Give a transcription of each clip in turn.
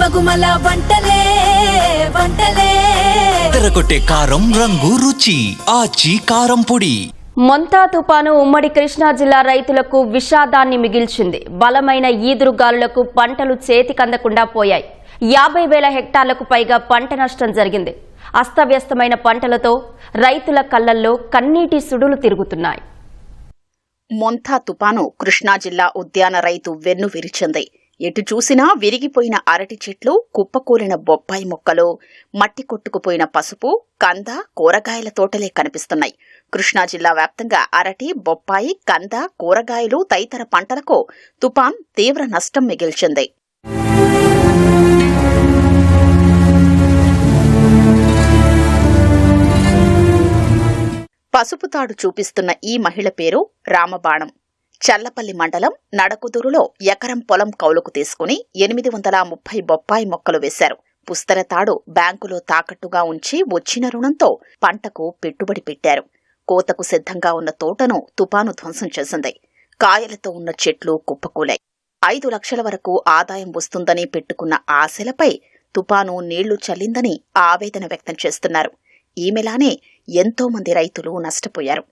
గుమగుమల వంటలే వంటలే తెరకొట్టే కారం రంగు రుచి ఆచి కారం పొడి. మొంతా తుపాను ఉమ్మడి కృష్ణా జిల్లా రైతులకు విషాదాన్ని మిగిల్చింది. బలమైన ఈదురుగాలులకు పంటలు చేతికందకుండా పోయాయి. 50,000 హెక్టార్లకు పైగా పంట నష్టం జరిగింది. అస్తవ్యస్తమైన పంటలతో రైతుల కళ్లల్లో కన్నీటి సుడులు తిరుగుతున్నాయి. మొంతా తుపాను కృష్ణా జిల్లా ఉద్యాన రైతు వెన్ను విరిచింది. ఎటు చూసినా విరిగిపోయిన అరటి చెట్లు, కుప్పకూలిన బొప్పాయి మొక్కలు, మట్టి కొట్టుకుపోయిన పసుపు, కంద, కూరగాయల తోటలే కనిపిస్తున్నాయి. కృష్ణా జిల్లా వ్యాప్తంగా అరటి, బొప్పాయి, కంద, కూరగాయలు తదితర పంటలకు తుపాన్ తీవ్ర నష్టం మిగిల్చింది. పసుపుతాడు చూపిస్తున్న ఈ మహిళ పేరు రామబాణం. చల్లపల్లి మండలం నడకుదురులో ఎకరం పొలం కౌలుకు తీసుకుని 830 బొప్పాయి మొక్కలు వేశారు. పుస్తరతాడు బ్యాంకులో తాకట్టుగా ఉంచి వచ్చిన రుణంతో పంటకు పెట్టుబడి పెట్టారు. కోతకు సిద్ధంగా ఉన్న తోటను తుపాను ధ్వంసం చేసింది. కాయలతో ఉన్న చెట్లు కుప్పకూలాయి. 5 లక్షల వరకు ఆదాయం వస్తుందని పెట్టుకున్న ఆశలపై తుపాను నీళ్లు చల్లిందని ఆవేదన వ్యక్తం చేస్తున్నారు. ఈమెలానే ఎంతో మంది రైతులు నష్టపోయారు.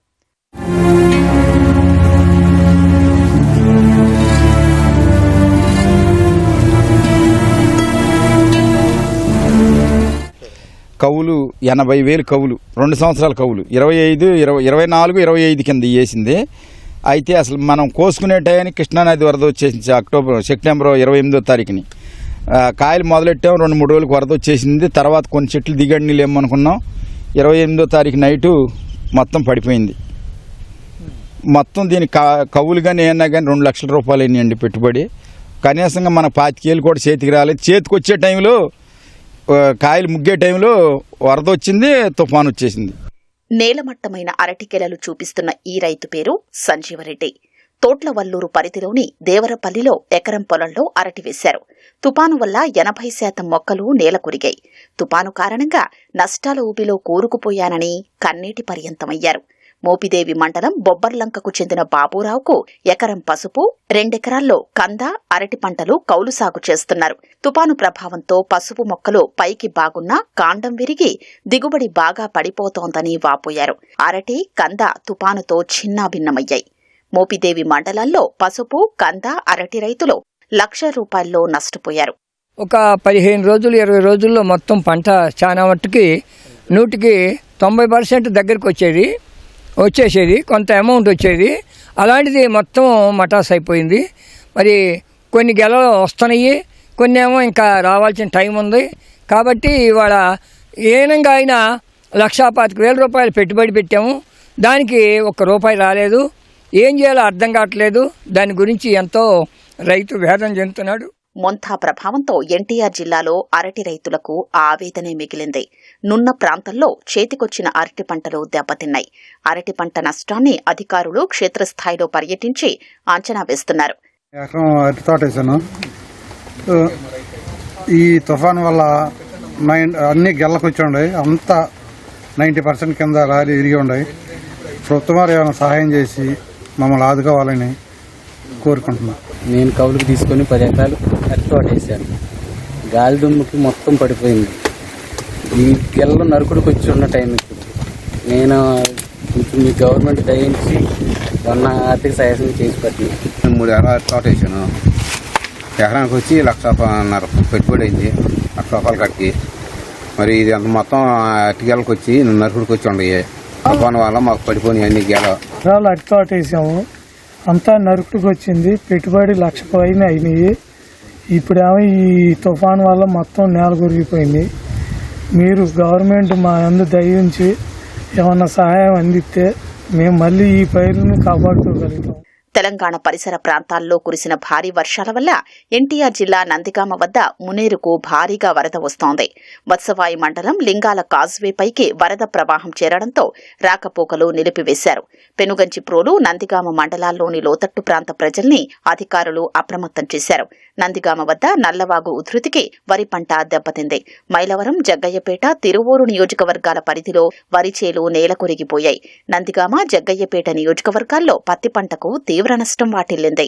కవులు 80,000 కవులు, 2 సంవత్సరాల కవులు 24, 25 కింద వేసింది. అయితే అసలు మనం కోసుకునే టయానికి కృష్ణానది వరద వచ్చేసింది. సెప్టెంబర్ 28వ తారీఖుని కాయలు మొదలెట్టాం. 2-3 రోజులకు వరద వచ్చేసింది. తర్వాత కొన్ని చెట్లు దిగడి నీళ్ళు ఏమనుకున్నాం. 28వ తారీఖు నైటు మొత్తం పడిపోయింది. మొత్తం దీనికి కవులు కానీ ఏమన్నా కానీ 2 లక్షల రూపాయలు అయినాయండి పెట్టుబడి. కనీసంగా మన 25,000 కూడా చేతికి రాలేదు. చేతికి వచ్చే టైంలో, కాయలు ముగ్గే టైంలో వరద వచ్చింది, తుఫాను వచ్చేసింది. నేలమట్టమైన అరటికెలలు చూపిస్తున్న ఈ రైతు పేరు సంజీవరెడ్డి. తోట్లవల్లూరు పరిధిలోని దేవరపల్లిలో ఎకరం పొలంలో అరటి వేశారు. తుపాను వల్ల 80% మొక్కలు నేల కురిగాయి. తుపాను కారణంగా నష్టాల ఊబిలో కూరుకుపోయానని కన్నీటి పర్యంతమయ్యారు. మోపిదేవి మండలం బొబ్బర్లంకకు చెందిన బాబూరావుకు ఎకరం పసుపు, 2 ఎకరాల్లో కంద, అరటి పంటలు కౌలు సాగు చేస్తున్నారు. తుపాను ప్రభావంతో పసుపు మొక్కలు పైకి బాగున్నా కాండం విరిగి దిగుబడి బాగా పడిపోతోందని వాపోయారు. అరటి, కంద తుపానుతో చిన్నాభిన్నమయ్యాయి. మోపిదేవి మండలంలో పసుపు, కంద, అరటి రైతులు ₹1,00,000 నష్టపోయారు. ఒక 15 రోజులు 20 రోజుల్లో మొత్తం పంట చాలా మట్టుకి 90% దగ్గరికి వచ్చేసేది, కొంత అమౌంట్ వచ్చేది. అలాంటిది మొత్తం మటాస్ అయిపోయింది. మరి కొన్ని గెలలు వస్తున్నాయి, కొన్ని ఏమో ఇంకా రావాల్సిన టైం ఉంది. కాబట్టి ఇవాళ ఏనంగా అయినా ₹1,25,000 పెట్టుబడి పెట్టాము. దానికి ₹1 రాలేదు. ఏం చేయాలో అర్థం కావట్లేదు. దాని గురించి ఎంతో రైతు వేదన చెందుతున్నాడు. మొంతా ప్రభావంతో ఎన్టీఆర్ జిల్లాలో అరటి రైతులకు ఆవేదనే మిగిలింది. నున్న ప్రాంతంలో చేతికొచ్చిన అరటి పంటలు దెబ్బతిన్నాయి. అరటి పంట నష్టాన్ని అధికారులు క్షేత్రస్థాయిలో పర్యటించి అంచనా వేస్తున్నారు. అరటి తోట వేసాను. ఈ తుఫాను వల్ల అన్ని గెల్లకొచ్చి ఉన్నాయి. అంతా 90% కింద రాలి ఇరిగి ఉన్నాయి. ప్రభుత్వం వారు ఏమైనా సహాయం చేసి మమ్మల్ని ఆదుకోవాలని కోరుకుంటున్నాను. నేను కౌలుకు తీసుకొని 10 ఎకరాలు అరటి తోట వేసాను. గాలి దుమ్ముకి మొత్తం పడిపోయింది. ఈ గెల్ల నరుకుడికి వచ్చి ఉన్న టైం ఇప్పుడు. నేను కొంచెం మీ గవర్నమెంట్ దయించి ఆర్థిక సహాయం చేసి పట్టినాను. 3 ఎకరాలు అరటి తోట వేసాను. ఎకరానికి వచ్చి ₹1,50,000 పెట్టుబడి అయింది. ₹1,00,000 కట్టి మరి ఇది అంత మొత్తం అరటిగెలకు వచ్చి నరుకుడికి వచ్చి ఉన్నాయి. తుఫాను వల్ల మాకు పడిపోయి అన్ని గెల అరటి తోట వేసాము. అంతా నరుకుడికి వచ్చింది. పెట్టుబడి ₹1,00,000 పైన అయినాయి. ఇప్పుడేమో ఈ తుఫాను వల్ల మొత్తం నేల కొరిగిపోయింది. మీరు గవర్నమెంట్ మా అందు దయించి ఏమన్నా సహాయం అందిస్తే మేము మళ్ళీ ఈ పైరును కాపాడుకోగలుగుతాం. తెలంగాణ పరిసర ప్రాంతాల్లో కురిసిన భారీ వర్షాల వల్ల ఎన్టీఆర్ జిల్లా నందిగామ వద్ద మునేరుకు భారీగా వరద వస్తోంది. వత్సవాయి మండలం లింగాల కాజ్వేపైకి వరద ప్రవాహం చేరడంతో రాకపోకలు నిలిపివేశారు. పెనుగంచిప్రోలు, నందిగామ మండలాల్లోని లోతట్టు ప్రాంత ప్రజల్ని అధికారులు అప్రమత్తం చేశారు. నందిగామ వద్ద నల్లవాగు ఉధృతికి వరి పంట దెబ్బతింది. మైలవరం, జగ్గయ్యపేట, తిరువూరు నియోజకవర్గాల పరిధిలో వరి చేలు నేల కొరిగిపోయాయి. నందిగామ, జగ్గయ్యపేట నియోజకవర్గాల్లో పత్తి పంటకు తీవ్ర నష్టం వాటిల్లింది.